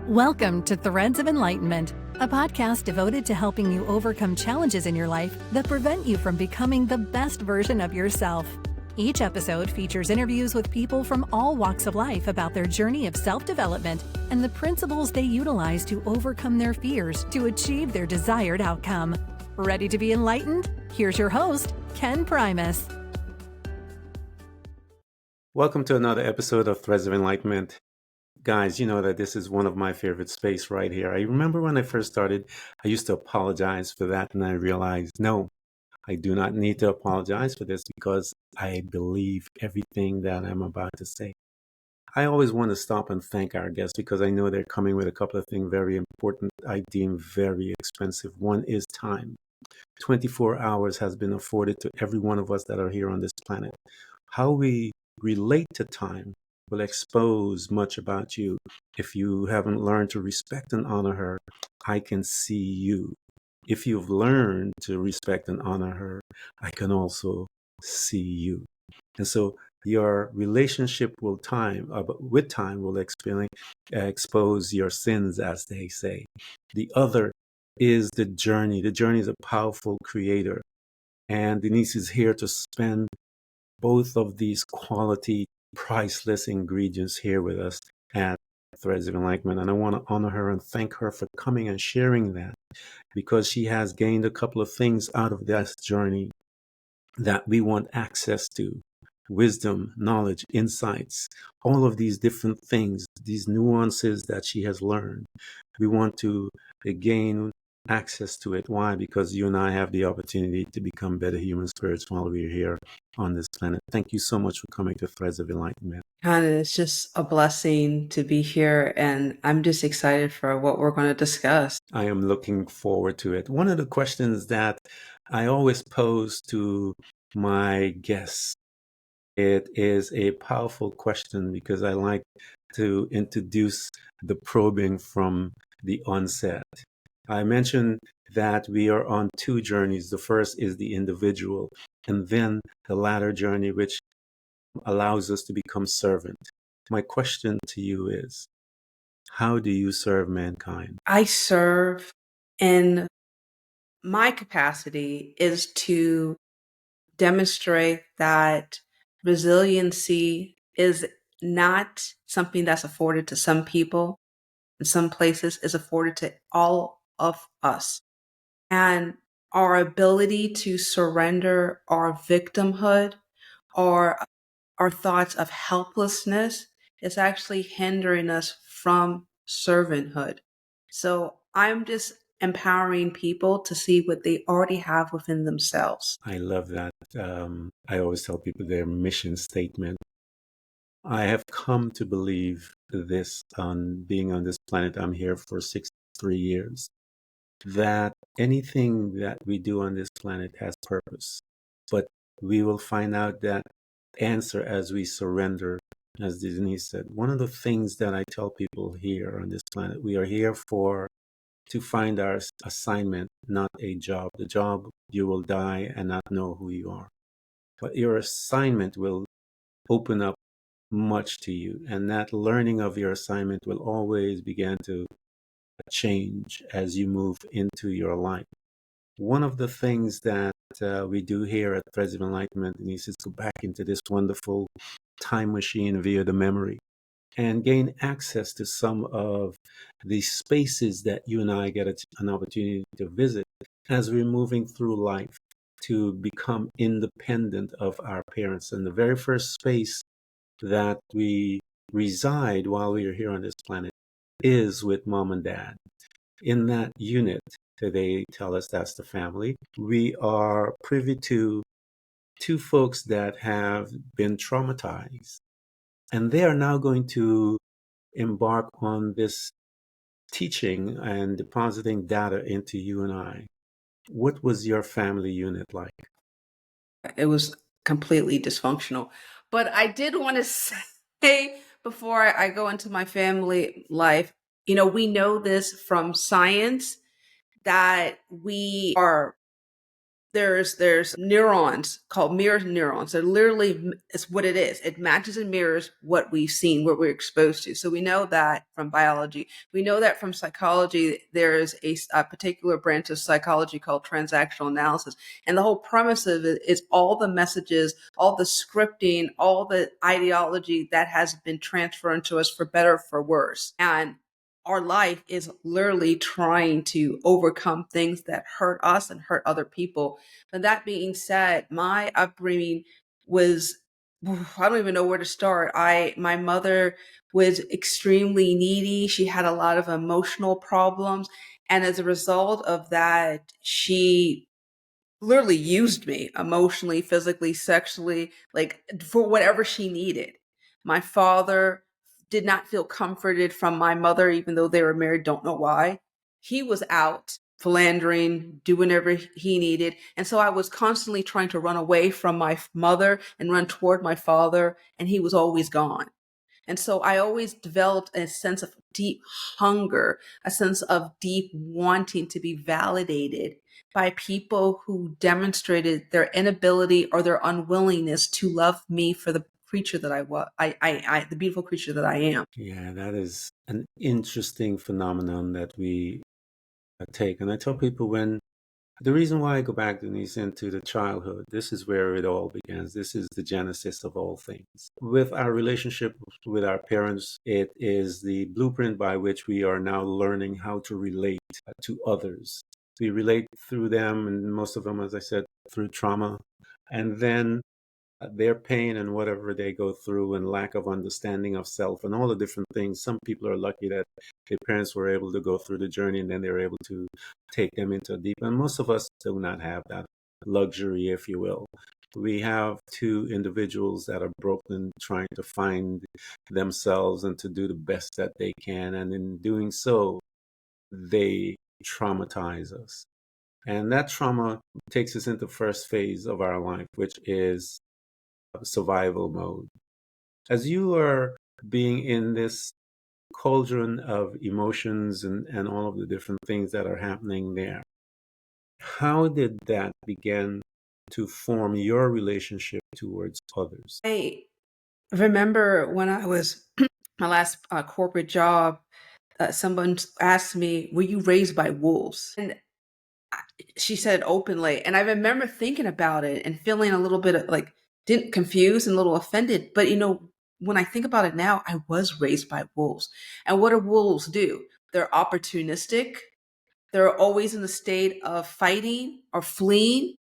Welcome to Threads of Enlightenment, a podcast devoted to helping you overcome challenges in your life that prevent you from becoming the best version of yourself. Each episode features interviews with people from all walks of life about their journey of self-development and the principles they utilize to overcome their fears to achieve their desired outcome. Ready to be enlightened? Here's your host, Ken Primus. Welcome to another episode of Threads of Enlightenment. Guys, you know that this is one of my favorite space right here. I remember when I first started, I used to apologize for that, and I realized, no, I do not need to apologize for this because I believe everything that I'm about to say. I always want to stop and thank our guests because I know they're coming with a couple of things very important, I deem very expensive. One is time. 24 hours has been afforded to every one of us that are here on this planet. How we relate to time will expose much about you. If you haven't learned to respect and honor her, I can see you. If you've learned to respect and honor her, I can also see you. And so your relationship with time will expose your sins, as they say. The other is the journey. The journey is a powerful creator. And Denise is here to spend both of these quality, priceless ingredients here with us at Threads of Enlightenment. And I want to honor her and thank her for coming and sharing that, because she has gained a couple of things out of this journey that we want access to. Wisdom, knowledge, insights, all of these different things, these nuances that she has learned. We want to gain access to it. Why? Because you and I have the opportunity to become better human spirits while we're here on this planet. Thank you so much for coming to Threads of Enlightenment. And it's just a blessing to be here, and I'm just excited for what we're going to discuss. I am looking forward to it. One of the questions that I always pose to my guests, it is a powerful question because I like to introduce the probing from the onset. I mentioned that we are on two journeys. The first is the individual, and then the latter journey, which allows us to become servant. My question to you is, how do you serve mankind? I serve in my capacity is to demonstrate that resiliency is not something that's afforded to some people. In some places is afforded to all of us. And our ability to surrender our victimhood or our thoughts of helplessness is actually hindering us from servanthood. So I'm just empowering people to see what they already have within themselves. I love that. I always tell people their mission statement. I have come to believe this on being on this planet. I'm here for 63 years. That anything that we do on this planet has purpose. But we will find out that answer as we surrender, as Denise said. One of the things that I tell people here on this planet, we are here to find our assignment, not a job. The job, you will die and not know who you are. But your assignment will open up much to you. And that learning of your assignment will always begin to change as you move into your life. One of the things that we do here at Threads of Enlightenment, Denise, is go back into this wonderful time machine via the memory and gain access to some of the spaces that you and I get an opportunity to visit as we're moving through life to become independent of our parents. And the very first space that we reside while we are here on this planet is with mom and dad. In that unit, they tell us that's the family. We are privy to two folks that have been traumatized, and they are now going to embark on this teaching and depositing data into you and I. What was your family unit like? It was completely dysfunctional. But I did want to say before I go into my family life, we know this from science that we are there's neurons called mirror neurons. They're literally, it's what it is. It matches and mirrors what we've seen, what we're exposed to. So we know that from biology. We know that from psychology. There is a particular branch of psychology called transactional analysis. And the whole premise of it is all the messages, all the scripting, all the ideology that has been transferred to us for better or for worse. And our life is literally trying to overcome things that hurt us and hurt other people. But that being said, my upbringing was, I don't even know where to start. My mother was extremely needy. She had a lot of emotional problems. And as a result of that, she literally used me emotionally, physically, sexually, like for whatever she needed. My father did not feel comforted from my mother, even though they were married. Don't know why. He was out philandering, doing whatever he needed. And so I was constantly trying to run away from my mother and run toward my father, and he was always gone. And so I always developed a sense of deep hunger, a sense of deep wanting to be validated by people who demonstrated their inability or their unwillingness to love me for the creature that I was, the beautiful creature that I am. Yeah, that is an interesting phenomenon that we take. And I tell people when the reason why I go back, Denise, into the childhood, this is where it all begins. This is the genesis of all things. With our relationship with our parents, it is the blueprint by which we are now learning how to relate to others. We relate through them, and most of them, as I said, through trauma. And then their pain and whatever they go through and lack of understanding of self and all the different things. Some people are lucky that their parents were able to go through the journey and then they were able to take them into a deep. And most of us do not have that luxury, if you will. We have two individuals that are broken, trying to find themselves and to do the best that they can. And in doing so, they traumatize us. And that trauma takes us into the first phase of our life, which is survival mode. As you are being in this cauldron of emotions and all of the different things that are happening there, how did that begin to form your relationship towards others? I remember when I was my last corporate job, someone asked me, "Were you raised by wolves?" And she said it openly. And I remember thinking about it and feeling a little bit of, like, didn't confused and a little offended. But when I think about it now, I was raised by wolves. And what do wolves do? They're opportunistic. They're always in the state of fighting or fleeing.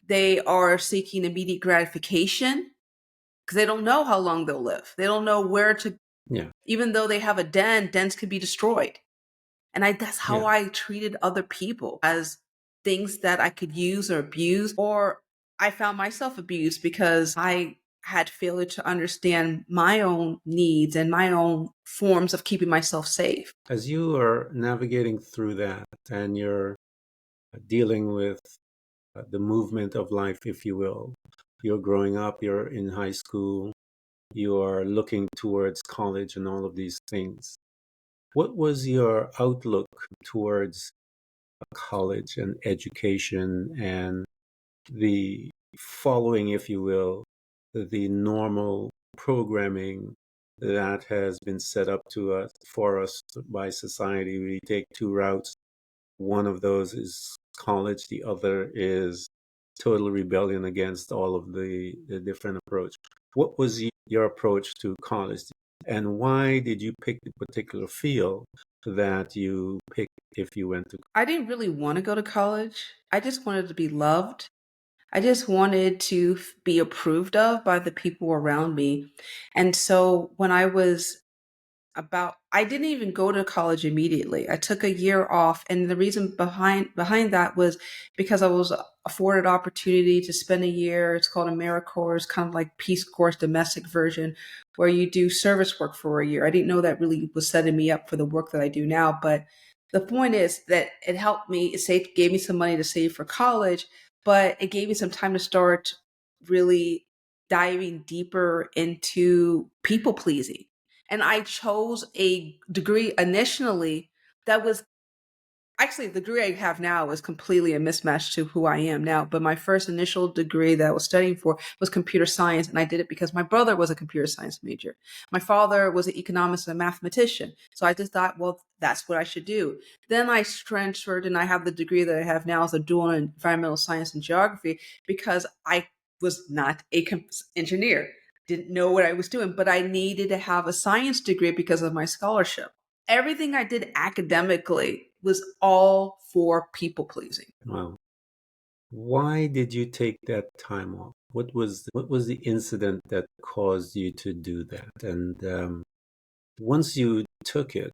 They are seeking immediate gratification because they don't know how long they'll live. They don't know where to, Yeah, even though they have a dens can be destroyed. And that's how yeah. I treated other people, as things that I could use or abuse, or I found myself abused because I had failed to understand my own needs and my own forms of keeping myself safe. As you are navigating through that and you're dealing with the movement of life, if you will, you're growing up, you're in high school, you are looking towards college and all of these things. What was your outlook towards college and education and the following, if you will, the normal programming that has been set up to us for us by society? We take two routes. One of those is college, the other is total rebellion against all of the different approach. What was your approach to college, and why did you pick the particular field that you picked if you went to? I didn't really want to go to college. I just wanted to be loved. I just wanted to be approved of by the people around me. And so when I didn't even go to college immediately. I took a year off, and the reason behind that was because I was afforded opportunity to spend a year. It's called AmeriCorps, kind of like Peace Corps domestic version, where you do service work for a year. I didn't know that really was setting me up for the work that I do now, but the point is that it helped me. Gave me some money to save for college, but it gave me some time to start really diving deeper into people pleasing. And I chose a degree initially that was, Actually, the degree I have now is completely a mismatch to who I am now. But my first initial degree that I was studying for was computer science. And I did it because my brother was a computer science major. My father was an economist and a mathematician. So I just thought, well, that's what I should do. Then I transferred and I have the degree that I have now as a dual in environmental science and geography because I was not a engineer, didn't know what I was doing, but I needed to have a science degree because of my scholarship. Everything I did academically was all for people pleasing. Wow. Why did you take that time off? What was the incident that caused you to do that? And once you took it,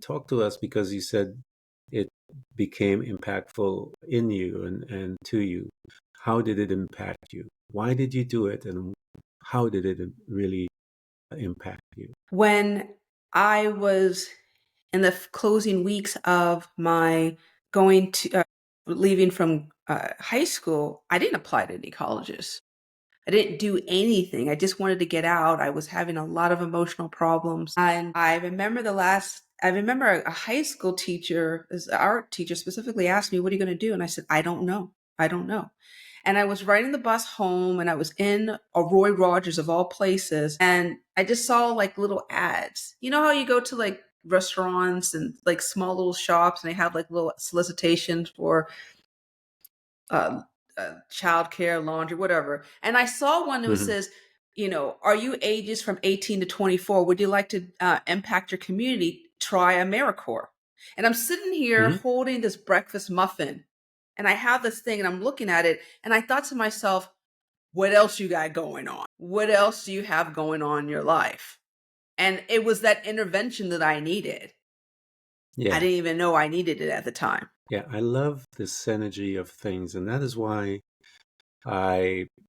talk to us, because you said it became impactful in you and to you. How did it impact you? Why did you do it? And how did it really impact you? When I was in the closing weeks of my going to leaving from high school, I didn't apply to any colleges. I didn't do anything. I just wanted to get out. I was having a lot of emotional problems. And I remember a high school teacher, an art teacher specifically asked me, "What are you going to do?" And I said, "I don't know. I don't know." And I was riding the bus home and I was in a Roy Rogers of all places. And I just saw like little ads. You know how you go to like restaurants and like small little shops and they have like little solicitations for uh, childcare, laundry, whatever. And I saw one that Mm-hmm. says, are you ages from 18 to 24? Would you like to impact your community? Try AmeriCorps. And I'm sitting here Mm-hmm. holding this breakfast muffin and I have this thing and I'm looking at it and I thought to myself, what else you got going on? What else do you have going on in your life? And it was that intervention that I needed. I Yeah. didn't even know I needed it at the time. Yeah. I love the synergy of things. And that is why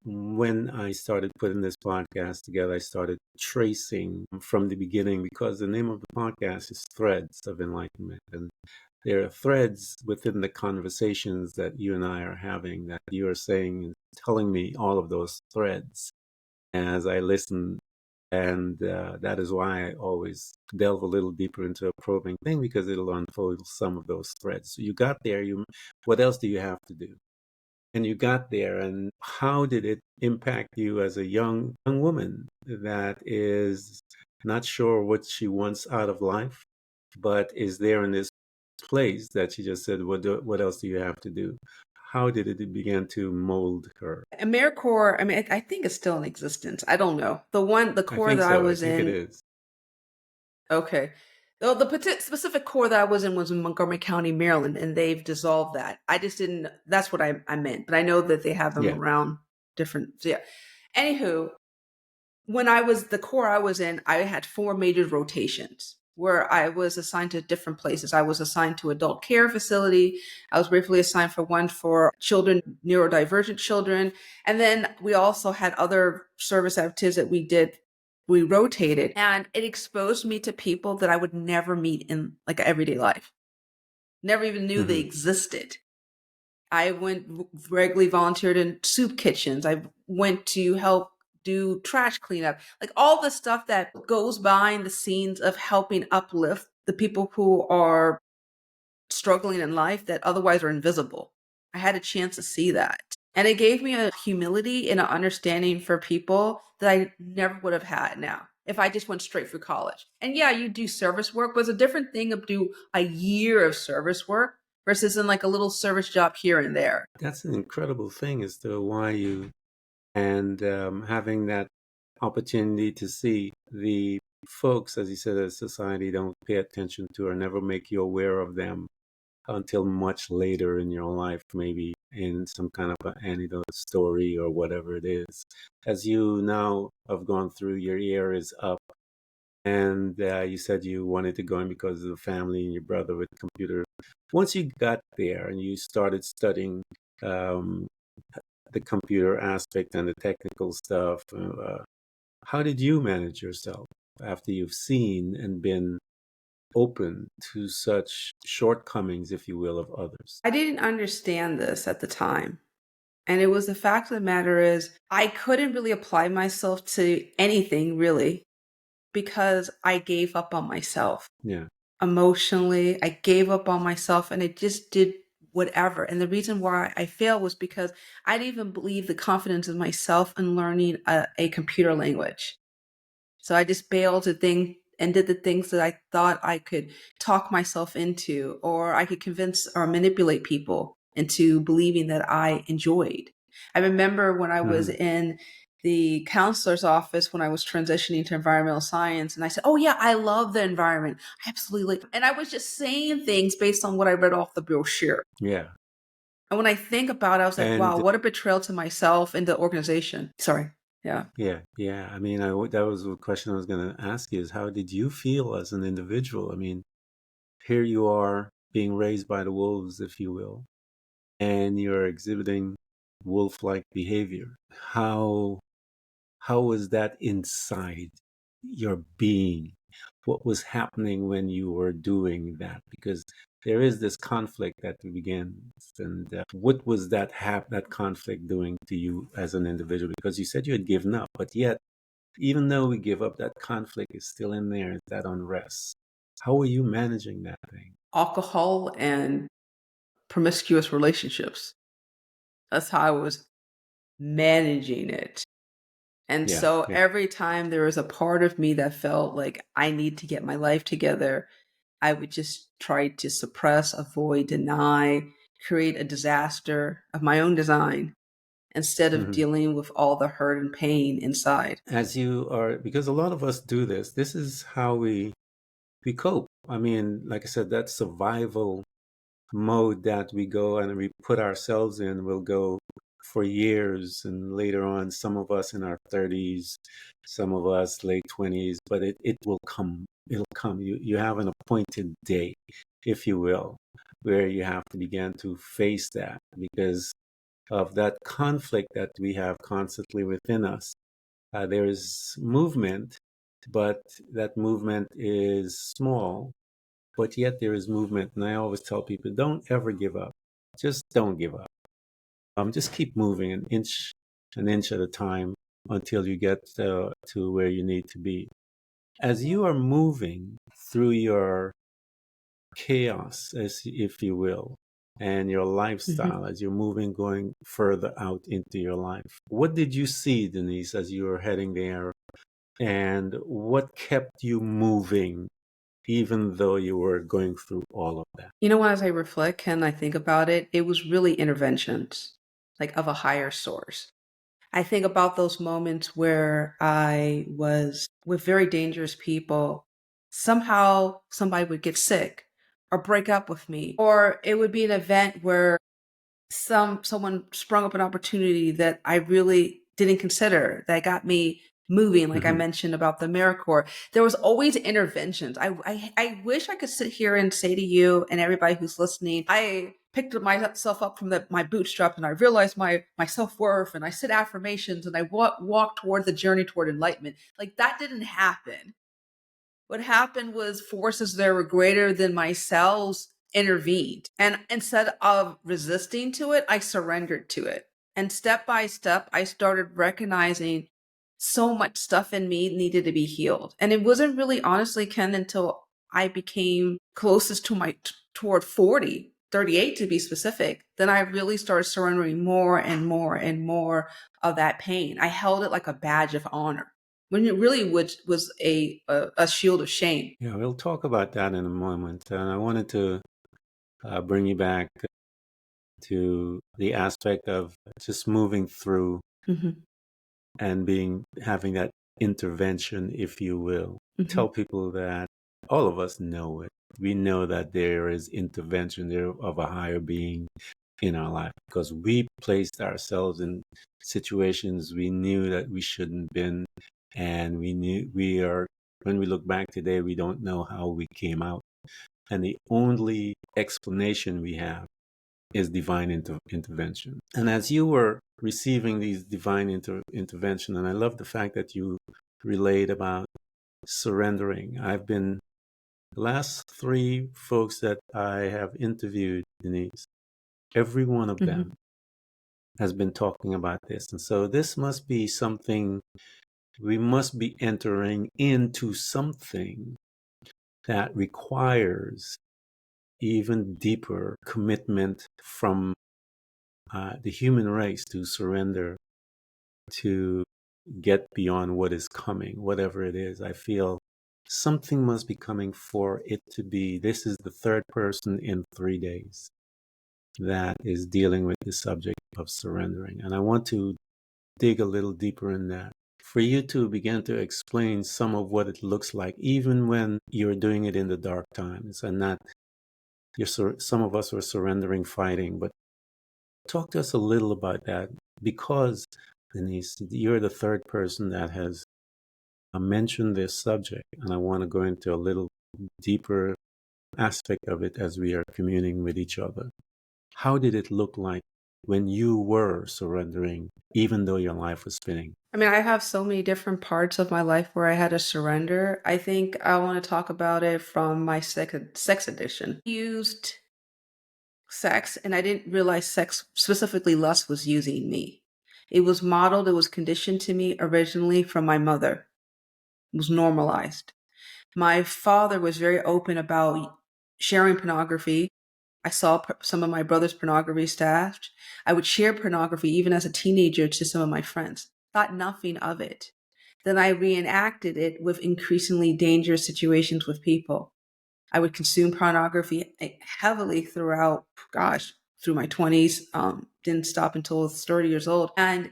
when I started putting this podcast together, I started tracing from the beginning, because the name of the podcast is Threads of Enlightenment. And there are threads within the conversations that you and I are having, that you are saying and telling me all of those threads as I listen. And that is why I always delve a little deeper into a probing thing, because it'll unfold some of those threads. So you got there. What else do you have to do? And you got there, and how did it impact you as a young woman that is not sure what she wants out of life, but is there in this place that she just said, what else do you have to do? How did it begin to mold her? AmeriCorps, I mean, I think it's still in existence. I don't know. The I corps think that I so. I was think it in, is. okay. The specific corps that I was in was in Montgomery County, Maryland, and they've dissolved that. I just didn't, that's what I meant, but I know that they have them Yeah. around different, so yeah. Anywho, the corps I was in, I had 4 major rotations where I was assigned to different places. I was assigned to adult care facility. I was briefly assigned for one for children, neurodivergent children. And then we also had other service activities that we did. We rotated and it exposed me to people that I would never meet in like everyday life. Never even knew they Mm-hmm. existed. I went regularly volunteered in soup kitchens. I went to help do trash cleanup, like all the stuff that goes behind the scenes of helping uplift the people who are struggling in life that otherwise are invisible. I had a chance to see that. And it gave me a humility and an understanding for people that I never would have had now if I just went straight through college. And yeah, you do service work, but it's a different thing to do a year of service work versus in like a little service job here and there. That's an incredible thing as to why you, and having that opportunity to see the folks, as you said, as society don't pay attention to or never make you aware of them until much later in your life, maybe in some kind of an anecdote story or whatever it is. As you now have gone through, your ear is up, and you said you wanted to go in because of the family and your brother with computer. Once you got there and you started studying um, the computer aspect and the technical stuff, how did you manage yourself after you've seen and been open to such shortcomings, if you will, of others? I didn't understand this at the time. And it was the fact of the matter is I couldn't really apply myself to anything really because I gave up on myself. Yeah. emotionally. I gave up on myself and I just did whatever. And the reason why I failed was because I didn't even believe the confidence in myself in learning a computer language. So I just bailed to think and did the things that I thought I could talk myself into, or I could convince or manipulate people into believing that I enjoyed. I remember when I was in the counselor's office when I was transitioning to environmental science, and I said, "Oh yeah, I love the environment. I absolutely like." And I was just saying things based on what I read off the brochure. Yeah. And when I think about it, I was like, "Wow, And what a betrayal to myself and the organization." Sorry. Yeah. yeah. I mean, that was the question I was going to ask you is how did you feel as an individual? I mean, here you are being raised by the wolves, if you will, and you're exhibiting wolf-like behavior. How was that inside your being? What was happening when you were doing that? Because there is this conflict that begins, and what was that conflict doing to you as an individual? Because you said you had given up, but yet, even though we give up, that conflict is still in there. That unrest. How are you managing that thing? Alcohol and promiscuous relationships. That's how I was managing it. And Yeah, so yeah. every time there was a part of me that felt like I need to get my life together, I would just try to suppress, avoid, deny, create a disaster of my own design instead of Mhm. dealing with all the hurt and pain inside. As you are, because a lot of us do this. This is how we cope. I mean, like I said, that survival mode that we go and we put ourselves in will go for years, and later on, some of us in our 30s, some of us late 20s, but it will come. It'll come. You have an appointed day, if you will, where you have to begin to face that because of that conflict that we have constantly within us. There is movement, but that movement is small, but yet there is movement. And I always tell people, don't ever give up. Just don't give up. Just keep moving an inch at a time until you get to where you need to be. As you are moving through your chaos, as if you will, and your Mhm. lifestyle, as you're moving, going further out into your life, what did you see, Denise, as you were heading there? And what kept you moving even though you were going through all of that? You know, as I reflect and I think about it, it was really interventions, like of a higher source. I think about those moments where I was with very dangerous people. Somehow somebody would get sick or break up with me, or it would be an event where someone sprung up an opportunity that I really didn't consider that got me moving, like I Hmm. mentioned about the AmeriCorps. There was always interventions. I wish I could sit here and say to you and everybody who's listening, I picked myself up from my bootstraps and I realized my self-worth and I said affirmations and I walked toward the journey toward enlightenment. Like that didn't happen. What happened was forces that were greater than myself intervened. And instead of resisting to it, I surrendered to it. And step by step, I started recognizing so much stuff in me needed to be healed. And it wasn't really honestly, Ken, until I became closest to toward 40, 38 to be specific, then I really started surrendering more and more and more of that pain. I held it like a badge of honor when it really was a shield of shame. Yeah, we'll talk about that in a moment. And I wanted to bring you back to the aspect of just moving through Hmm. and having that intervention, if you will. Hmm. Tell people that all of us know it. We know that there is intervention there of a higher being in our life because we placed ourselves in situations we knew that we shouldn't been, and we knew we are. When we look back today, we don't know how we came out, and the only explanation we have is divine intervention. And as you were receiving these divine intervention, and I love the fact that you relayed about surrendering. I've been the last three folks that I have interviewed, Denise, every one of Hmm. them has been talking about this. And so this must be something we must be entering into something that requires even deeper commitment from the human race to surrender, to get beyond what is coming, whatever it is. I feel something must be coming for it to be. This is the third person in 3 days that is dealing with the subject of surrendering. And I want to dig a little deeper in that. For you to begin to explain some of what it looks like, even when you're doing it in the dark times, and not some of us are surrendering fighting, but talk to us a little about that, because Denise, you're the third person that has mentioned this subject, and I want to go into a little deeper aspect of it as we are communing with each other. How did it look like when you were surrendering, even though your life was spinning? I mean, I have so many different parts of my life where I had to surrender. I think I want to talk about it from my sex addiction. I used sex, and I didn't realize sex, specifically lust, was using me. It was modeled, it was conditioned to me originally from my mother. It was normalized. My father was very open about sharing pornography. I saw some of my brother's pornography stashed. I would share pornography even as a teenager to some of my friends. Thought nothing of it. Then I reenacted it with increasingly dangerous situations with people. I would consume pornography heavily throughout, through my 20s. Didn't stop until I was 30 years old. And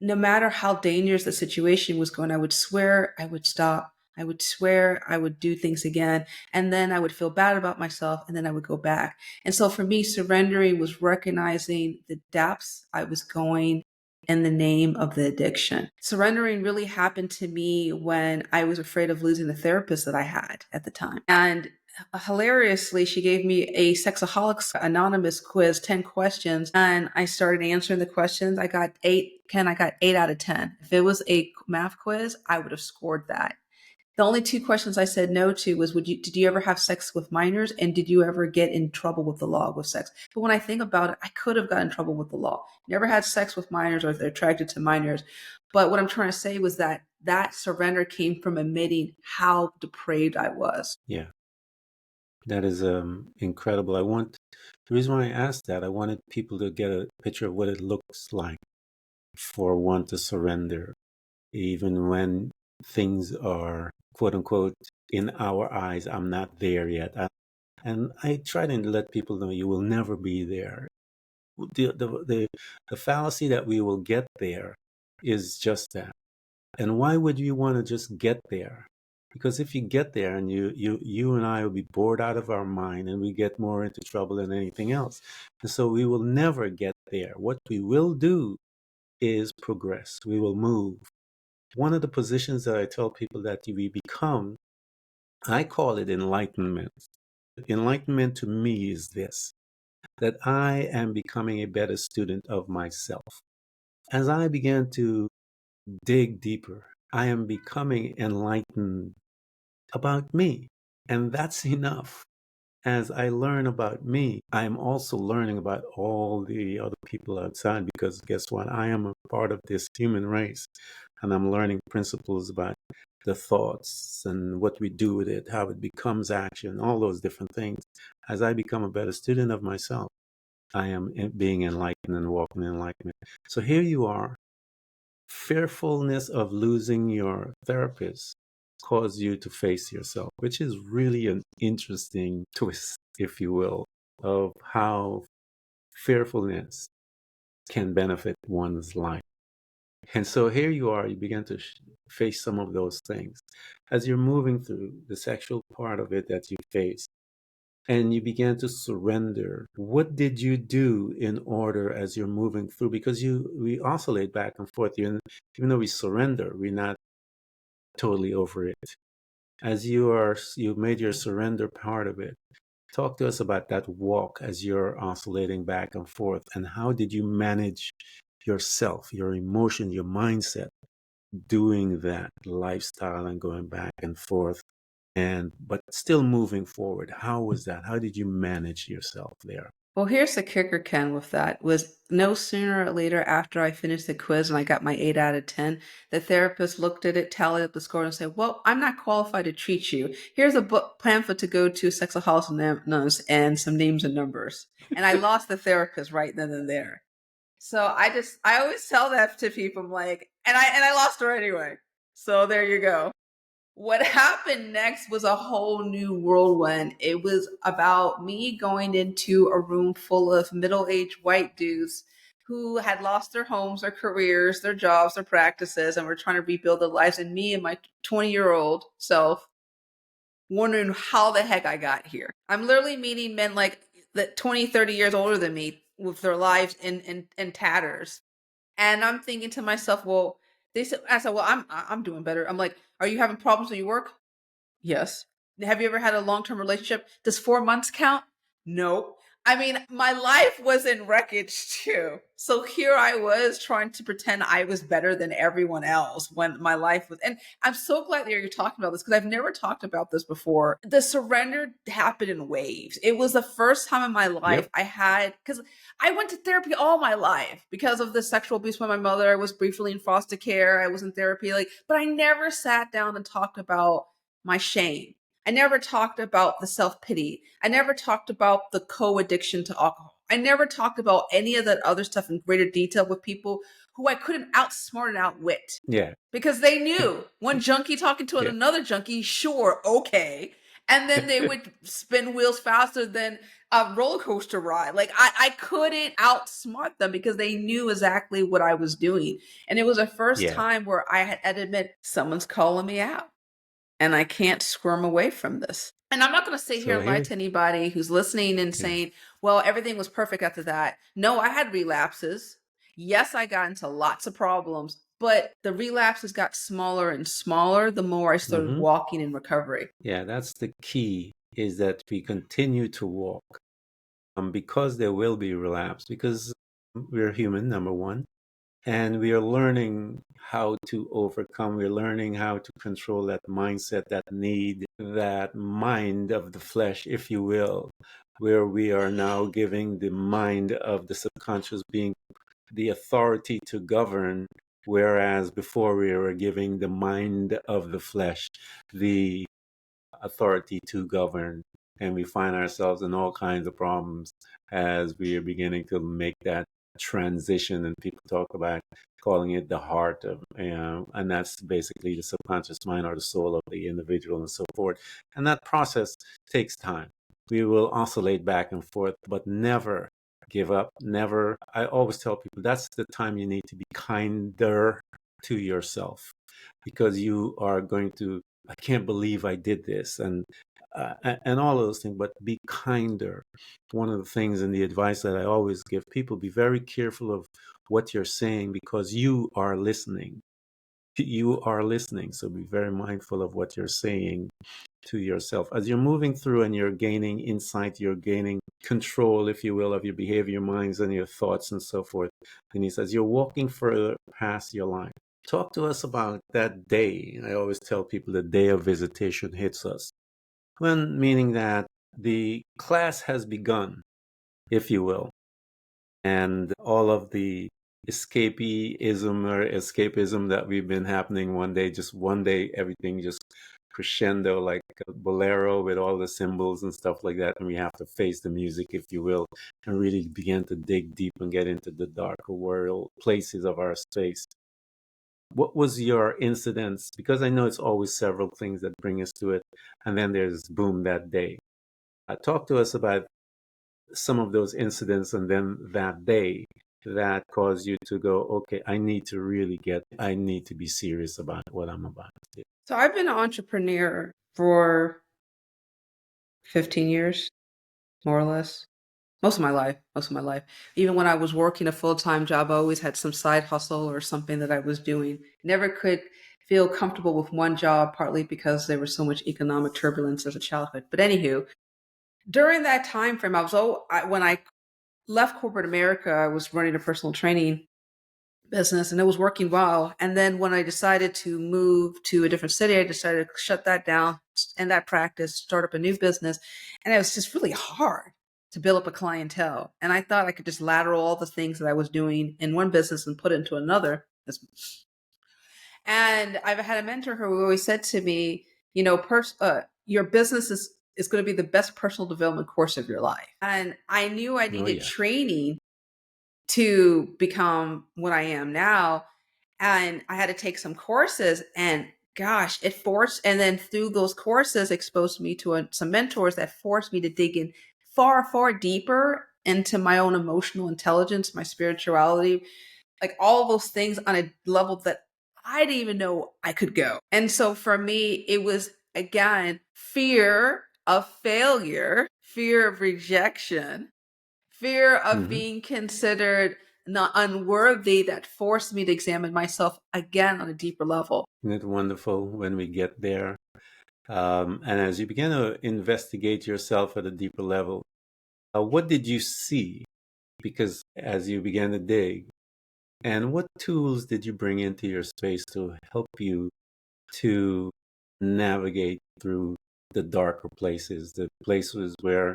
no matter how dangerous the situation was going, I would swear I would stop. I would swear I would do things again. And then I would feel bad about myself, and then I would go back. And so for me, surrendering was recognizing the depths I was going in the name of the addiction. Surrendering really happened to me when I was afraid of losing the therapist that I had at the time. And hilariously, she gave me a Sexaholics Anonymous quiz, 10 questions, and I started answering the questions. I got 8 out of 10. If it was a math quiz, I would have scored that. The only 2 questions I said no to was, did you ever have sex with minors? And did you ever get in trouble with the law with sex? But when I think about it, I could have gotten in trouble with the law. Never had sex with minors, or if they're attracted to minors. But what I'm trying to say was that surrender came from admitting how depraved I was. Yeah, that is incredible. The reason why I asked that, I wanted people to get a picture of what it looks like for one to surrender, even when things are, quote unquote, in our eyes, I'm not there yet. And I try to let people know you will never be there. The fallacy that we will get there is just that. And why would you want to just get there? Because if you get there, and you and I will be bored out of our mind, and we get more into trouble than anything else. And so we will never get there. What we will do is progress. We will move. One of the positions that I tell people that we become, I call it enlightenment. Enlightenment to me is this, that I am becoming a better student of myself. As I began to dig deeper, I am becoming enlightened about me. And that's enough. As I learn about me, I am also learning about all the other people outside, because guess what? I am a part of this human race, and I'm learning principles about the thoughts and what we do with it, how it becomes action, all those different things. As I become a better student of myself, I am being enlightened and walking in enlightenment. So here you are. Fearfulness of losing your therapist caused you to face yourself, which is really an interesting twist, if you will, of how fearfulness can benefit one's life. And so here you are, you begin to face some of those things. As you're moving through the sexual part of it that you face, and you began to surrender, what did you do in order as you're moving through? Because we oscillate back and forth. Even though we surrender, we're not totally over it. As you made your surrender part of it, talk to us about that walk as you're oscillating back and forth, and how did you manage yourself, your emotion, your mindset, doing that lifestyle and going back and forth, but still moving forward? How was that? How did you manage yourself there? Well, here's the kicker, Ken, with that was no sooner or later after I finished the quiz and I got my 8 out of 10, the therapist looked at it, tallied up the score, and said, well, I'm not qualified to treat you. Here's a book pamphlet to go to Sexaholics Anonymous and some names and numbers. And I lost the therapist right then and there. So I always tell that to people. I'm like, and I lost her anyway. So there you go. What happened next was a whole new whirlwind. It was about me going into a room full of middle-aged white dudes who had lost their homes, their careers, their jobs, their practices, and were trying to rebuild their lives. And me and my 20-year-old self wondering how the heck I got here. I'm literally meeting men like that 20, 30 years older than me with their lives in tatters. And I'm thinking to myself, well, I said, well, I'm doing better. I'm like, are you having problems with your work? Yes. Have you ever had a long-term relationship? Does 4 months count? No. I mean, my life was in wreckage too. So here I was trying to pretend I was better than everyone else when my life was. And I'm so glad that you're talking about this because I've never talked about this before. The surrender happened in waves. It was the first time in my life Yep. I had, because I went to therapy all my life because of the sexual abuse by my mother. I was briefly in foster care. I was in therapy, but I never sat down and talked about my shame. I never talked about the self-pity. I never talked about the co-addiction to alcohol. I never talked about any of that other stuff in greater detail with people who I couldn't outsmart and outwit Yeah. because they knew one junkie talking to Yeah. another junkie, sure, okay. And then they would spin wheels faster than a roller coaster ride. I couldn't outsmart them because they knew exactly what I was doing. And it was the first Yeah. time where I had to admit someone's calling me out and I can't squirm away from this. And I'm not going to sit here So and lie here's, to anybody who's listening and yeah. saying, well, everything was perfect after that. No, I had relapses. Yes, I got into lots of problems, but the relapses got smaller and smaller the more I started Mm-hmm. walking in recovery. Yeah, that's the key, is that we continue to walk, because there will be relapse, because we're human, number one, and we are learning how to overcome. We're learning how to control that mindset, that need, that mind of the flesh, if you will, where we are now giving the mind of the subconscious being the authority to govern, whereas before we were giving the mind of the flesh the authority to govern. And we find ourselves in all kinds of problems as we are beginning to make that transition. And people talk about calling it the heart of, and that's basically the subconscious mind or the soul of the individual and so forth. And that process takes time. We will oscillate back and forth, but never give up. Never. I always tell people that's the time you need to be kinder to yourself, because you are going to, I can't believe I did this, and all of those things. But be kinder. One of the things and the advice that I always give people: be very careful of what you're saying, because you are listening. You are listening, so be very mindful of what you're saying to yourself as you're moving through and you're gaining insight. You're gaining control, if you will, of your behavior, your minds, and your thoughts, and so forth. And he says you're walking further past your line. Talk to us about that day. I always tell people the day of visitation hits us. When, meaning that the class has begun, if you will, and all of the escapism that we've been happening one day, everything just crescendo like a bolero with all the symbols and stuff like that. And we have to face the music, if you will, and really begin to dig deep and get into the darker world places of our space. What was your incidents? Because I know it's always several things that bring us to it. And then there's boom, that day. Talk to us about some of those incidents and then that day that caused you to go, okay, I need to be serious about what I'm about to do. So I've been an entrepreneur for 15 years, more or less. Most of my life. Even when I was working a full-time job, I always had some side hustle or something that I was doing. Never could feel comfortable with one job, partly because there was so much economic turbulence as a childhood. But anywho, during that time frame, when I left corporate America, I was running a personal training business and it was working well. And then when I decided to move to a different city, I decided to shut that down and that practice, start up a new business. And it was just really hard. to build up a clientele. And I thought I could just lateral all the things that I was doing in one business and put it into another. And I've had a mentor who always said to me, you know, your business is going to be the best personal development course of your life. And I knew I Oh, needed yeah. training to become what I am now. And I had to take some courses, and gosh, it forced, and then through those courses exposed me to some mentors that forced me to dig in far, far deeper into my own emotional intelligence, my spirituality, like all those things on a level that I didn't even know I could go. And so for me, it was again fear of failure, fear of rejection, fear of Mm-hmm. being considered not unworthy that forced me to examine myself again on a deeper level. Isn't it wonderful when we get there? And as you begin to investigate yourself at a deeper level, what did you see? Because as you began to dig, and what tools did you bring into your space to help you to navigate through the darker places, the places where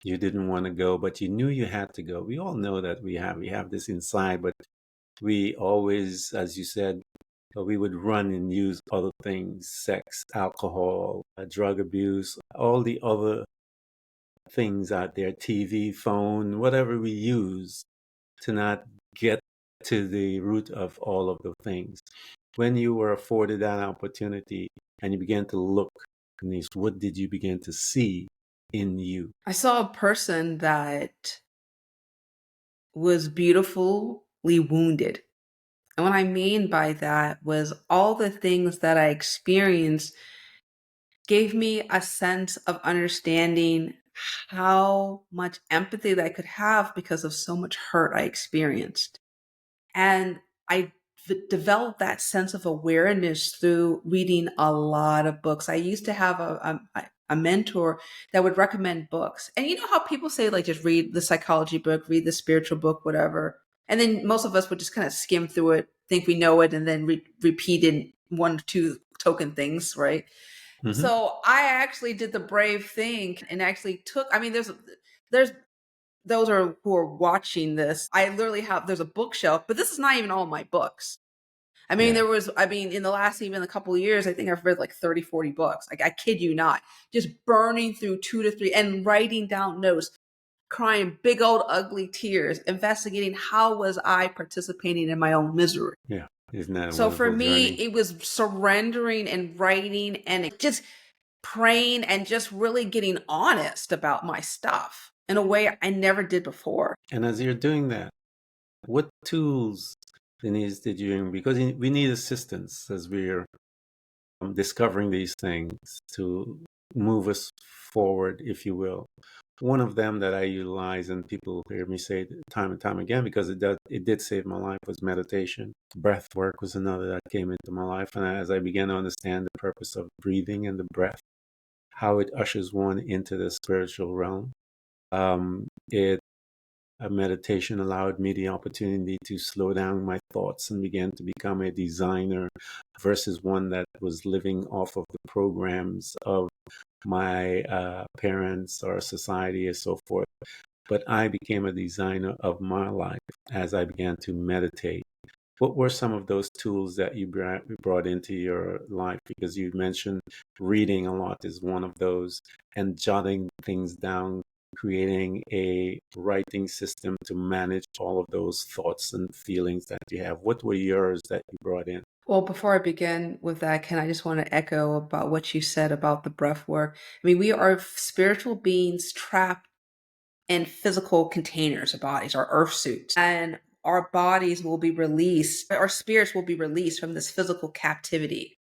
you didn't want to go, but you knew you had to go? We all know that we have this inside, but we always, as you said, we would run and use other things, sex, alcohol, drug abuse, all the other things out there, TV, phone, whatever we use to not get to the root of all of the things. When you were afforded that opportunity and you began to look, Denise, what did you begin to see in you? I saw a person that was beautifully wounded. And what I mean by that was all the things that I experienced gave me a sense of understanding how much empathy that I could have because of so much hurt I experienced. And I developed that sense of awareness through reading a lot of books. I used to have a mentor that would recommend books. And you know how people say, like, just read the psychology book, read the spiritual book, whatever. And then most of us would just kind of skim through it, think we know it, and then repeat in one or two token things, right? Mm-hmm. So I actually did the brave thing and actually took, I mean, there's those are who are watching this. I literally there's a bookshelf, but this is not even all my books. I mean, Yeah. in the last even a couple of years, I think I've read like 30, 40 books. Like, I kid you not, just burning through 2 to 3 and writing down notes, crying big old ugly tears, investigating how was I participating in my own misery. Yeah. Isn't that a So for wonderful me, journey? it was surrendering and writing and just praying and just really getting honest about my stuff in a way I never did before. And as you're doing that, what tools, Denise, did you, because we need assistance as we're discovering these things to move us forward, if you will. One of them that I utilize, and people hear me say it time and time again, because it did save my life, was meditation. Breath work was another that came into my life. And as I began to understand the purpose of breathing and the breath, how it ushers one into the spiritual realm, it a meditation allowed me the opportunity to slow down my thoughts and began to become a designer versus one that was living off of the programs of my parents or society and so forth. But I became a designer of my life as I began to meditate. What were some of those tools that you brought into your life? Because you mentioned reading a lot is one of those, and jotting things down, creating a writing system to manage all of those thoughts and feelings that you have. What were yours that you brought in? Well, before I begin with that, Ken, I just want to echo about what you said about the breath work. I mean, we are spiritual beings trapped in physical containers, our bodies, our earth suits, and our bodies will be released, our spirits will be released from this physical captivity.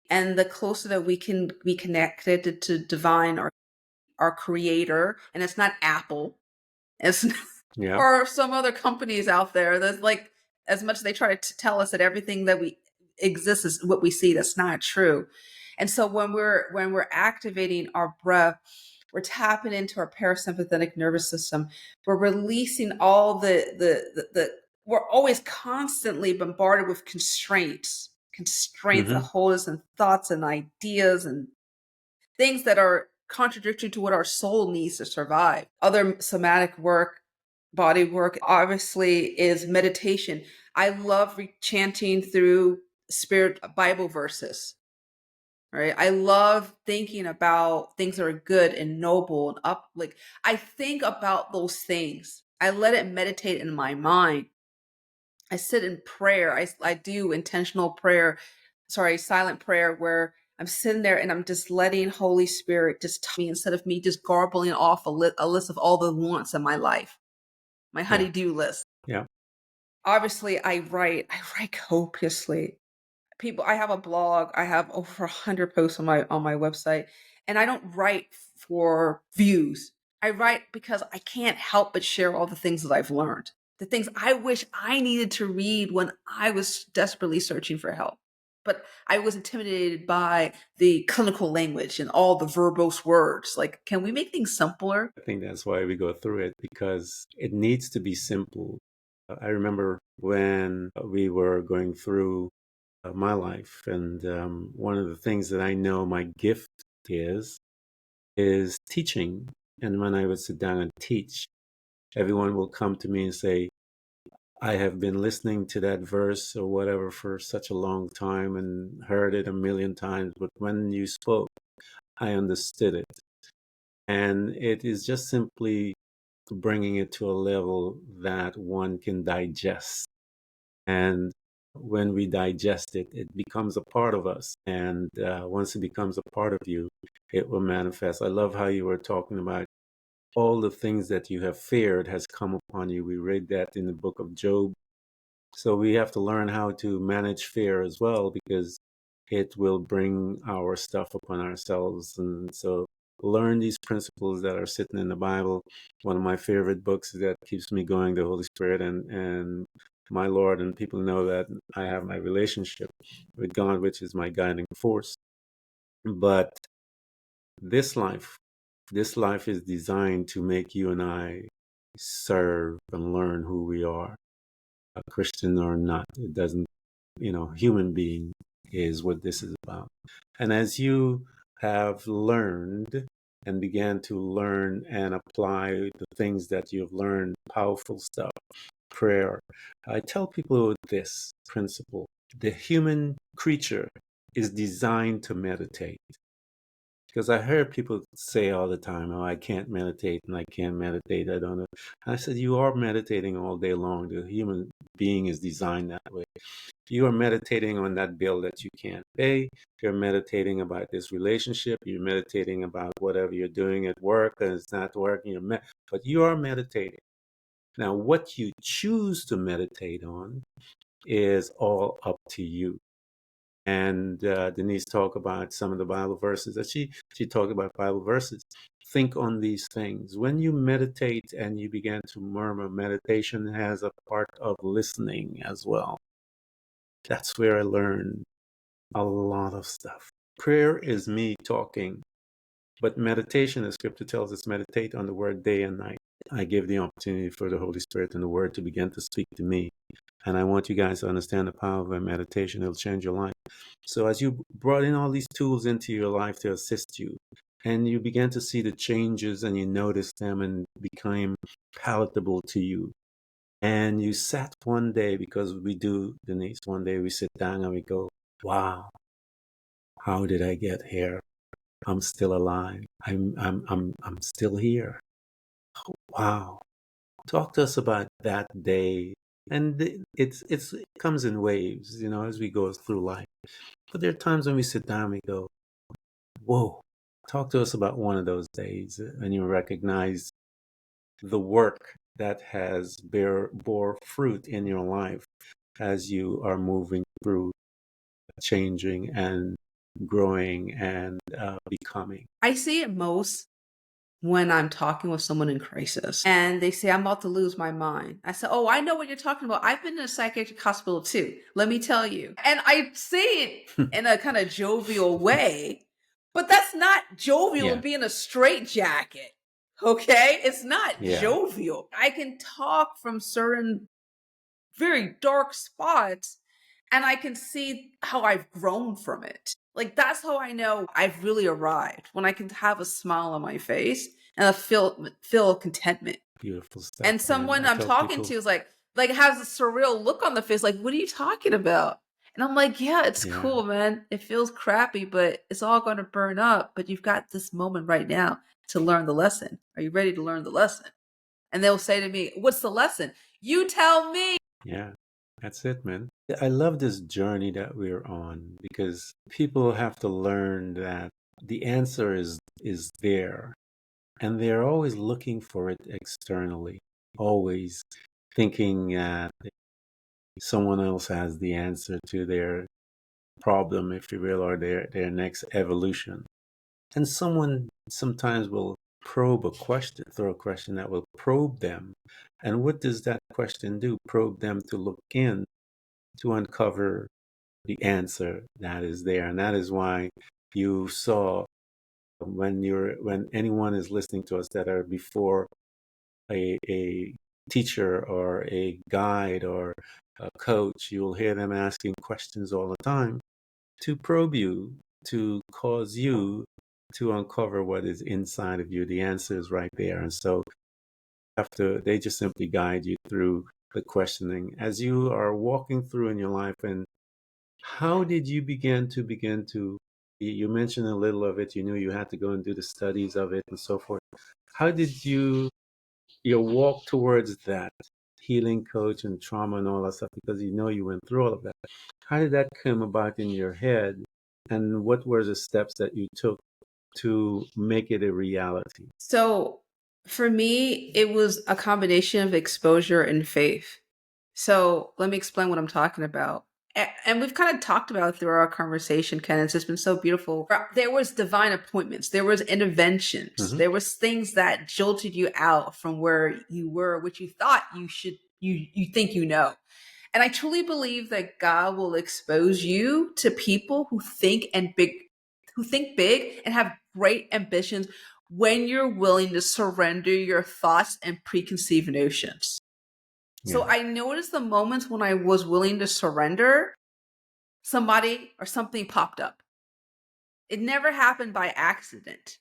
And the closer that we can be connected to divine, our creator, and it's not Apple, it's Yeah. or some other companies out there that's like, as much as they try to tell us that everything that we exists is what we see, that's not true. And so when we're activating our breath, we're tapping into our parasympathetic nervous system. We're releasing all the we're always constantly bombarded with constraints that Mm-hmm. hold us in thoughts and ideas and things that are contradictory to what our soul needs to survive. Other somatic work, body work, obviously, is meditation. I love chanting through spirit Bible verses. Right. I love thinking about things that are good and noble and up. Like, I think about those things. I let it meditate in my mind. I sit in prayer. I do intentional prayer, silent prayer, where I'm sitting there and I'm just letting Holy Spirit just tell me, instead of me just garbling off a list of all the wants in my life, my honey-do list. Yeah. Obviously, I write copiously. I have a blog. I have over 100 posts on my website, and I don't write for views. I write because I can't help but share all the things that I've learned, the things I wish I needed to read when I was desperately searching for help. But I was intimidated by the clinical language and all the verbose words. Like, can we make things simpler? I think that's why we go through it, because it needs to be simple. I remember when we were going through my life, and one of the things that I know my gift is teaching. And when I would sit down and teach, everyone will come to me and say, I have been listening to that verse or whatever for such a long time and heard it a million times, but when you spoke, I understood it. And it is just simply bringing it to a level that one can digest. And when we digest it, it becomes a part of us. And once it becomes a part of you, it will manifest. I love how you were talking about all the things that you have feared has come upon you. We read that in the book of Job. So we have to learn how to manage fear as well, because it will bring our stuff upon ourselves. And so learn these principles that are sitting in the Bible. One of my favorite books that keeps me going, the Holy Spirit and my Lord. And people know that I have my relationship with God, which is my guiding force. But this life is designed to make you and I serve and learn who we are, a Christian or not. It doesn't, human being is what this is about. And as you have learned and began to learn and apply the things that you've learned, powerful stuff, prayer, I tell people this principle: the human creature is designed to meditate. Because I heard people say all the time, oh, I can't meditate and I can't meditate. I don't know. And I said, you are meditating all day long. The human being is designed that way. You are meditating on that bill that you can't pay. You're meditating about this relationship. You're meditating about whatever you're doing at work and it's not working. But you are meditating. Now, what you choose to meditate on is all up to you. And Denise talked about some of the Bible verses that she talked about Bible verses. Think on these things. When you meditate and you begin to murmur, meditation has a part of listening as well. That's where I learned a lot of stuff. Prayer is me talking, but meditation, the scripture tells us, meditate on the word day and night. I give the opportunity for the Holy Spirit and the word to begin to speak to me. And I want you guys to understand the power of a meditation. It'll change your life. So as you brought in all these tools into your life to assist you, and you began to see the changes and you noticed them and became palatable to you. And you sat one day, because we do, Denise, one day we sit down and we go, wow, how did I get here? I'm still alive. I'm still here. Wow. Talk to us about that day. And it comes in waves, as we go through life. But there are times when we sit down and we go, whoa, talk to us about one of those days. And you recognize the work that has bore fruit in your life as you are moving through changing and growing and becoming. I see it most when I'm talking with someone in crisis and they say, I'm about to lose my mind. I say, oh, I know what you're talking about. I've been in a psychiatric hospital too. Let me tell you. And I say it in a kind of jovial way, but that's not jovial to be in a straitjacket. Okay? It's not jovial. I can talk from certain very dark spots and I can see how I've grown from it. Like, that's how I know I've really arrived, when I can have a smile on my face and I feel contentment. Beautiful stuff, And man. someone I I'm tell talking people, to is like has a surreal look on the face, like, what are you talking about? And I'm like, yeah, it's yeah, cool, man. It feels crappy, but it's all going to burn up. But you've got this moment right now to learn the lesson. Are you ready to learn the lesson? And they'll say to me, what's the lesson? You tell me. yeah, that's it, man. I love this journey that we're on because people have to learn that the answer is there, and they're always looking for it externally, always thinking that someone else has the answer to their problem, if you will, or their next evolution. And someone sometimes will probe a question, throw a question that will probe them. And what does that question do? Probe them to look in, to uncover the answer that is there. And that is why you saw when anyone is listening to us that are before a teacher or a guide or a coach, you'll hear them asking questions all the time to probe you, to cause you to uncover what is inside of you. The answer is right there. And so they just simply guide you through the questioning as you are walking through in your life. And how did you begin to, you mentioned a little of it, you knew you had to go and do the studies of it and so forth. How did your walk towards that healing coach and trauma and all that stuff, because you know you went through all of that? How did that come about in your head, and what were the steps that you took to make it a reality? So for me, it was a combination of exposure and faith. So let me explain what I'm talking about. And we've kind of talked about it through our conversation, Ken. It's just been so beautiful. There was divine appointments. There was interventions. Mm-hmm. There was things that jolted you out from where you were, which you thought you think you know. And I truly believe that God will expose you to people who think big and have great ambitions when you're willing to surrender your thoughts and preconceived notions. Yeah. So I noticed the moments when I was willing to surrender, somebody or something popped up. It never happened by accident.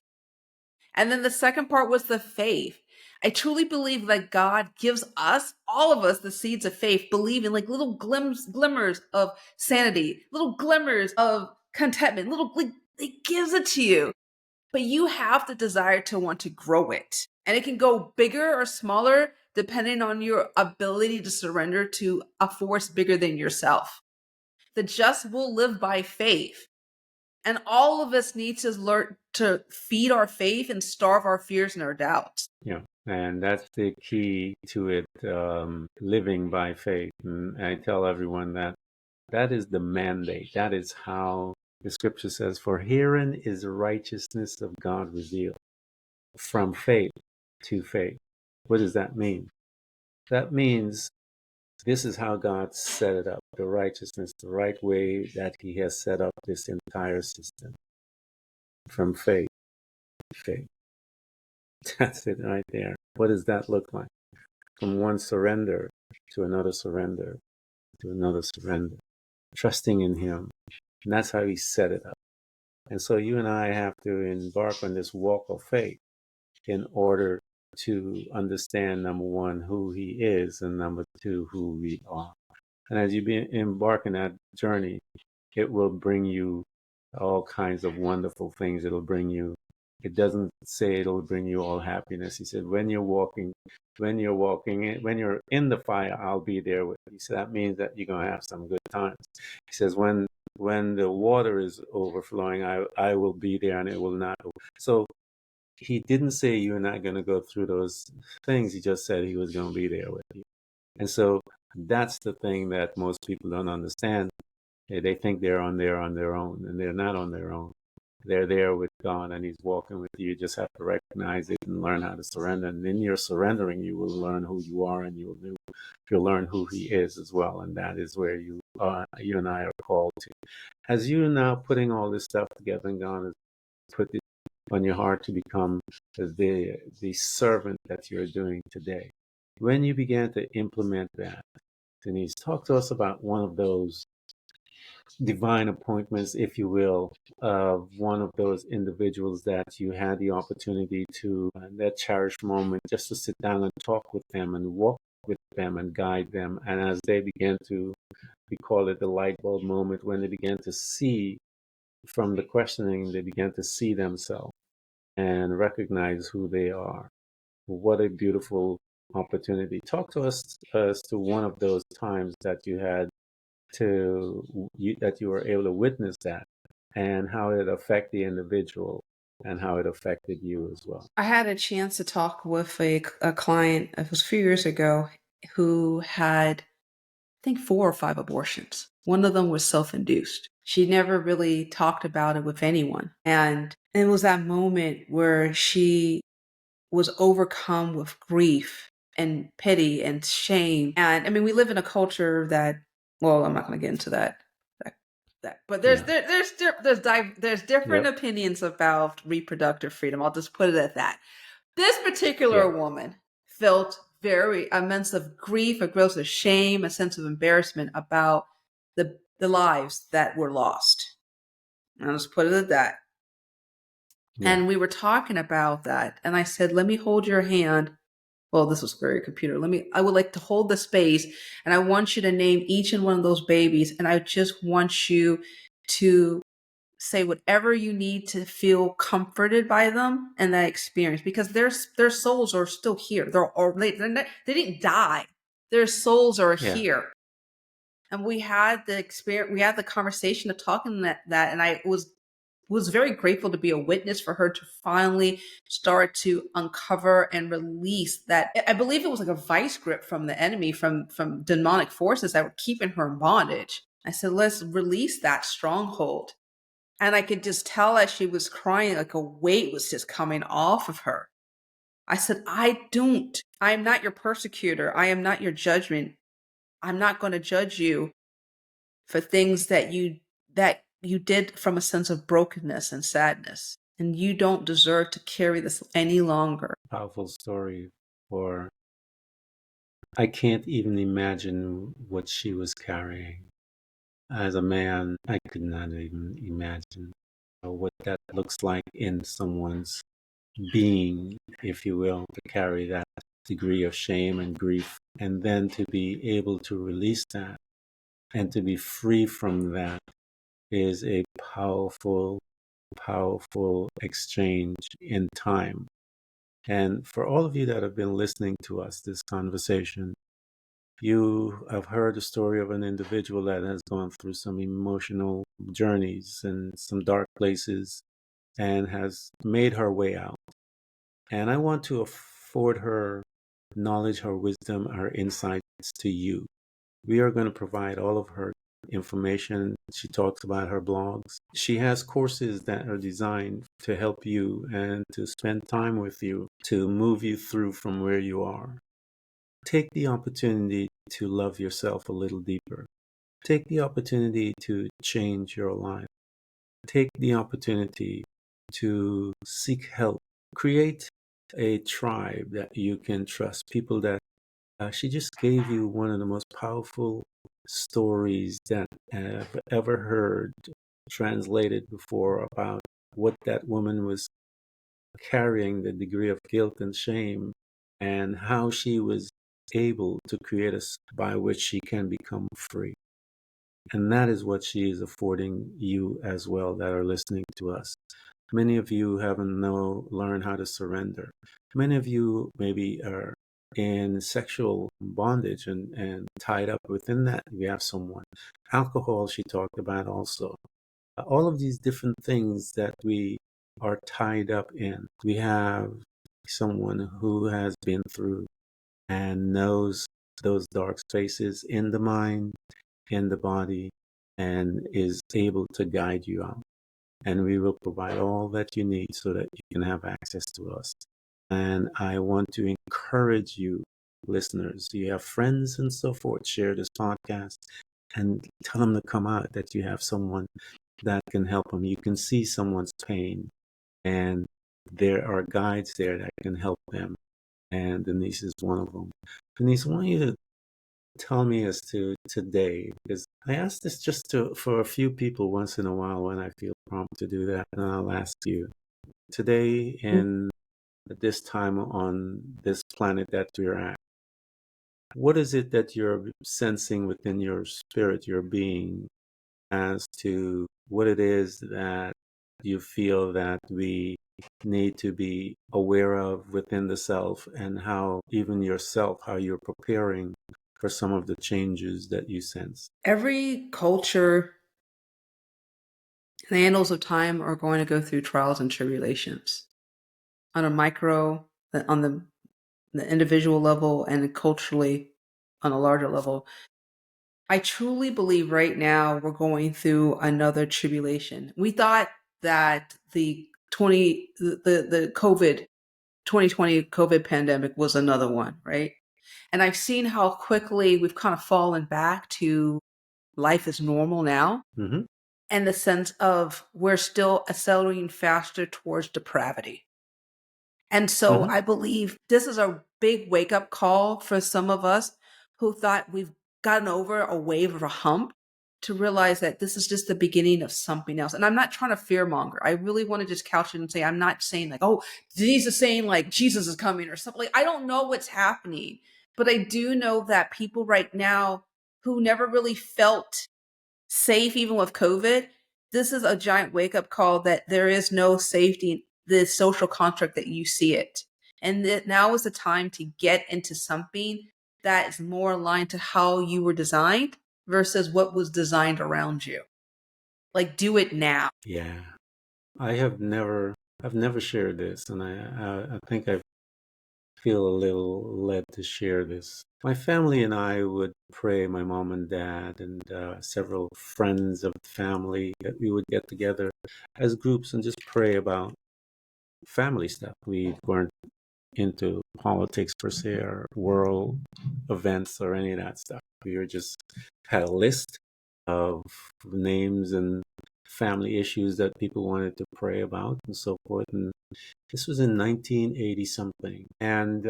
And then the second part was the faith. I truly believe that God gives us, all of us, the seeds of faith, believing like little glimmers of sanity, little glimmers of contentment, like, it gives it to you. But you have the desire to want to grow it. And it can go bigger or smaller depending on your ability to surrender to a force bigger than yourself. The just will live by faith. And all of us need to learn to feed our faith and starve our fears and our doubts. Yeah. And that's the key to it, living by faith. And I tell everyone that that is the mandate. That is how the scripture says, for herein is the righteousness of God revealed, from faith to faith. What does that mean? That means this is how God set it up, the righteousness, the right way that He has set up this entire system, from faith to faith. That's it right there. What does that look like? From one surrender to another surrender to another surrender, trusting in Him. And that's how He set it up. And so you and I have to embark on this walk of faith in order to understand, number one, who He is, and number two, who we are. And as you embark on that journey, it will bring you all kinds of wonderful things. It doesn't say it'll bring you all happiness. He said, when you're in the fire, I'll be there with you. So that means that you're going to have some good times. He says, when the water is overflowing, I will be there and it will not. So he didn't say you're not going to go through those things. He just said he was going to be there with you. And so that's the thing that most people don't understand. They think they're on their own, and they're not on their own. They're there with God, and He's walking with you. You just have to recognize it and learn how to surrender. And in your surrendering, you will learn who you are, and you'll learn who He is as well. And that is where you and I are called to. As you now putting all this stuff together, and God has put it on your heart to become the servant that you're doing today. When you began to implement that, Denise, talk to us about one of those divine appointments, if you will, of one of those individuals that you had the opportunity to, that cherished moment, just to sit down and talk with them and walk with them and guide them. And as they began to, we call it the light bulb moment, when they began to see from the questioning, they began to see themselves and recognize who they are. What a beautiful opportunity. Talk to us as to one of those times that you had that you were able to witness that, and how it affected the individual and how it affected you as well. I had a chance to talk with a client, it was a few years ago, who had, I think, 4 or 5 abortions. One of them was self-induced. She never really talked about it with anyone. And it was that moment where she was overcome with grief and pity and shame. And I mean, we live in a culture that, well, I'm not going to get into that, but there's Yeah. there's different Yep. opinions about reproductive freedom. I'll just put it at that. This particular Yeah. woman felt very immense of grief, a gross of shame, a sense of embarrassment about the lives that were lost. I'll just put it at that. Yeah. And we were talking about that, and I said, "Let me hold your hand." Well, this was very computer. I would like to hold the space, and I want you to name each and one of those babies, and I just want you to say whatever you need to feel comforted by them and that experience, because their souls are still here. They didn't die. Their souls are Yeah. here. And we had the experience, we had the conversation of talking that, and I was very grateful to be a witness for her to finally start to uncover and release that. I believe it was like a vice grip from the enemy, from demonic forces that were keeping her in bondage. I said, let's release that stronghold. And I could just tell as she was crying, like a weight was just coming off of her. I said, I am not your persecutor. I am not your judgment. I'm not going to judge you for things that you did from a sense of brokenness and sadness. And you don't deserve to carry this any longer. Powerful story. For I can't even imagine what she was carrying. As a man, I could not even imagine what that looks like in someone's being, if you will, to carry that degree of shame and grief, and then to be able to release that and to be free from that is a powerful, powerful exchange in time. And for all of you that have been listening to us, this conversation, you have heard the story of an individual that has gone through some emotional journeys and some dark places and has made her way out. And I want to afford her knowledge, her wisdom, her insights to you. We are going to provide all of her information. She talks about her blogs. She has courses that are designed to help you and to spend time with you, to move you through from where you are. Take the opportunity to love yourself a little deeper. Take the opportunity to change your life. Take the opportunity to seek help. Create a tribe that you can trust, people that she just gave you one of the most powerful stories that I've ever heard translated before about what that woman was carrying, the degree of guilt and shame, and how she was able to create a by which she can become free. And that is what she is affording you as well that are listening to us. Many of you haven't learned how to surrender. Many of you maybe are in sexual bondage and tied up within that. We have someone. Alcohol, she talked about also. All of these different things that we are tied up in. We have someone who has been through and knows those dark spaces in the mind, in the body, and is able to guide you out. And we will provide all that you need so that you can have access to us. And I want to encourage you, listeners, you have friends and so forth, share this podcast and tell them to come out, that you have someone that can help them. You can see someone's pain, and there are guides there that can help them. And Denise is one of them. Denise, I want you to tell me as to today, because I ask this just for a few people once in a while when I feel prompt to do that, and I'll ask you today in this time on this planet that we're at. What is it that you're sensing within your spirit, your being, as to what it is that you feel that we need to be aware of within the self, and how even yourself, how you're preparing for some of the changes that you sense? Every culture in the annals of time are going to go through trials and tribulations on a micro, on the individual level, and culturally on a larger level. I truly believe right now we're going through another tribulation. We thought that the COVID 2020 COVID pandemic was another one, right? And I've seen how quickly we've kind of fallen back to life is normal now, Mm-hmm. and the sense of we're still accelerating faster towards depravity. And so Mm-hmm. I believe this is a big wake up call for some of us who thought we've gotten over a wave of a hump, to realize that this is just the beginning of something else. And I'm not trying to fearmonger. I really want to just couch it and say, I'm not saying like, oh, Denise is saying like Jesus is coming or something. Like, I don't know what's happening, but I do know that people right now who never really felt safe, even with COVID, this is a giant wake up call that there is no safety in the social construct that you see it. And that now is the time to get into something that is more aligned to how you were designed versus what was designed around you. Like, do it now. Yeah, I've never shared this, and I think I feel a little led to share this. My family and I would pray, my mom and dad, and several friends of the family, that we would get together as groups and just pray about family stuff. We weren't into politics per se, or world events, or any of that stuff. We were just had a list of names and family issues that people wanted to pray about and so forth. And this was in 1980 something. And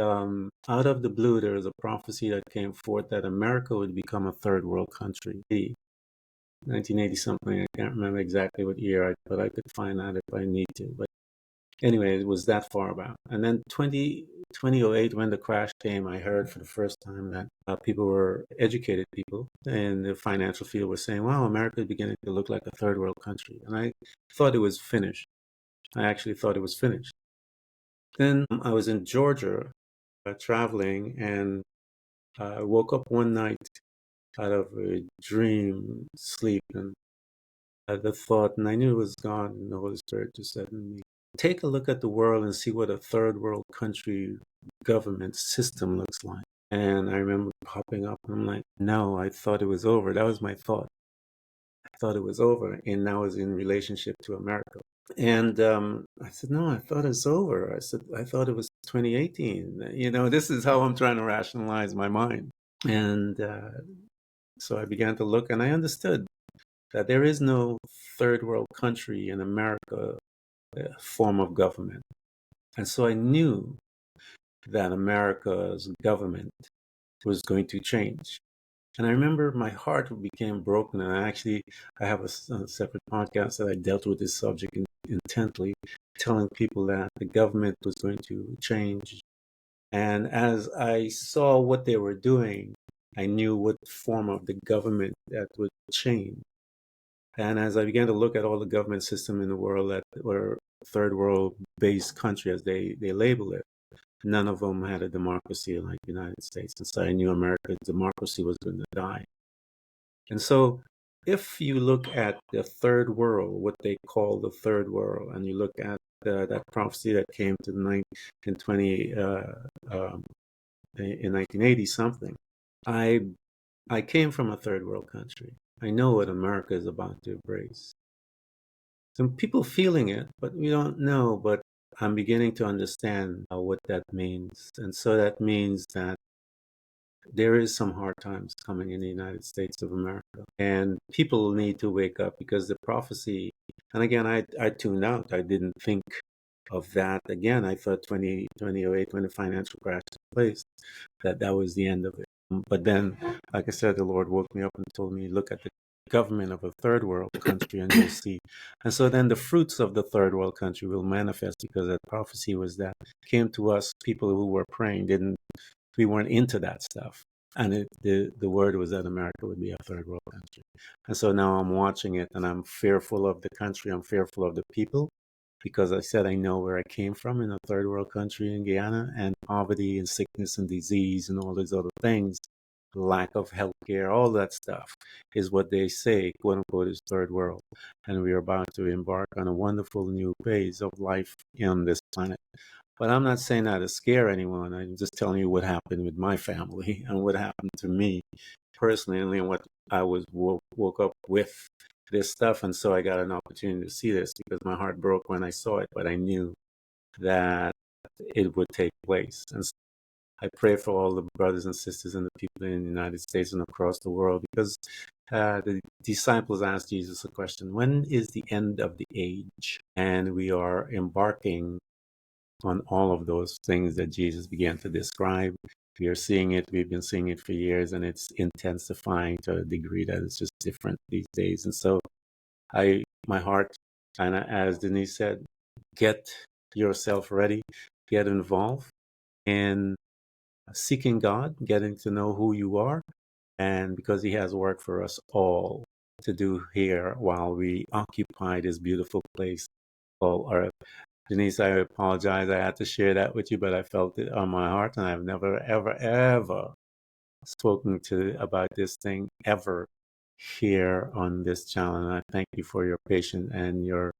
out of the blue, there was a prophecy that came forth that America would become a third world country. 1980 something. I can't remember exactly what year, but I could find out if I need to. But anyway, it was that far back. And then 2008, when the crash came, I heard for the first time that people were educated people in the financial field were saying, wow, America is beginning to look like a third world country. And I thought it was finished. I actually thought it was finished. Then I was in Georgia traveling, and I woke up one night out of a dream, sleep, and the thought, and I knew it was God, and the Holy Spirit just said to me, take a look at the world and see what a third world country government system looks like. And I remember popping up, and I'm like, no, I thought it was over. That was my thought. I thought it was over, and that was in relationship to America. And I said, no, I thought it's over. I said, I thought it was 2018. You know, this is how I'm trying to rationalize my mind. And so I began to look, and I understood that there is no third world country in America form of government. And so I knew that America's government was going to change. And I remember my heart became broken. And I have a separate podcast that I dealt with this subject intently, telling people that the government was going to change. And as I saw what they were doing, I knew what form of the government that would change. And as I began to look at all the government system in the world that were third world based country, as they label it, none of them had a democracy like the United States. And so I knew America's democracy was going to die. And so if you look at the third world, what they call the third world, and you look at that prophecy that came to in 1980 something, I came from a third world country. I know what America is about to embrace. Some people feeling it, but we don't know. But I'm beginning to understand what that means. And so that means that there is some hard times coming in the United States of America. And people need to wake up, because the prophecy, and again, I tuned out. I didn't think of that again. I thought 2008, when the financial crash took place, that was the end of it. But then, like I said, the Lord woke me up and told me, look at the government of a third world country and you'll see. And so then the fruits of the third world country will manifest, because that prophecy was that came to us, people who were praying, we weren't into that stuff. And the word was that America would be a third world country. And so now I'm watching it and I'm fearful of the country. I'm fearful of the people, because I said I know where I came from, in a third world country in Guyana, and poverty and sickness and disease and all these other things, lack of health care, all that stuff is what they say, quote unquote, is third world. And we are about to embark on a wonderful new phase of life on this planet. But I'm not saying that to scare anyone. I'm just telling you what happened with my family and what happened to me personally, and what I was woke up with this stuff. And so I got an opportunity to see this, because my heart broke when I saw it, but I knew that it would take place. And so I pray for all the brothers and sisters and the people in the United States and across the world, because the disciples asked Jesus a question: when is the end of the age? And we are embarking on all of those things that Jesus began to describe. We are seeing it, we've been seeing it for years, and it's intensifying to a degree that it's just different these days. And so my heart, and as Denise said, get yourself ready, get involved in seeking God, getting to know who you are, and because He has work for us all to do here while we occupy this beautiful place called Earth. Denise, I apologize. I had to share that with you, but I felt it on my heart, and I've never, ever, ever spoken about this thing ever here on this channel. And I thank you for your patience and your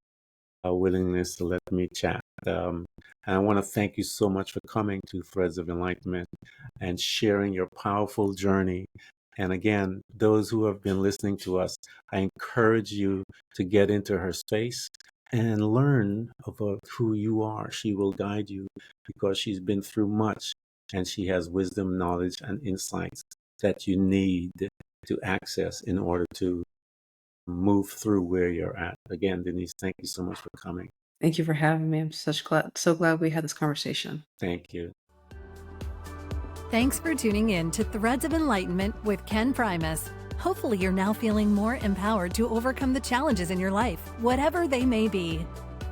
willingness to let me chat. And I want to thank you so much for coming to Threads of Enlightenment and sharing your powerful journey. And again, those who have been listening to us, I encourage you to get into her space and learn about who you are. She will guide you, because she's been through much, and she has wisdom, knowledge, and insights that you need to access in order to move through where you're at. Again, Denise, thank you so much for coming. Thank you for having me. I'm so glad we had this conversation. Thank you. Thanks for tuning in to Threads of Enlightenment with Ken Primus. Hopefully you're now feeling more empowered to overcome the challenges in your life, whatever they may be.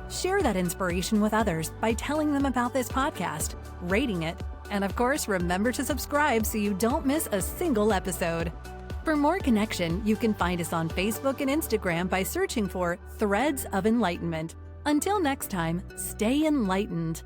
Share that inspiration with others by telling them about this podcast, rating it, and of course, remember to subscribe so you don't miss a single episode. For more connection, you can find us on Facebook and Instagram by searching for Threads of Enlightenment. Until next time, stay enlightened.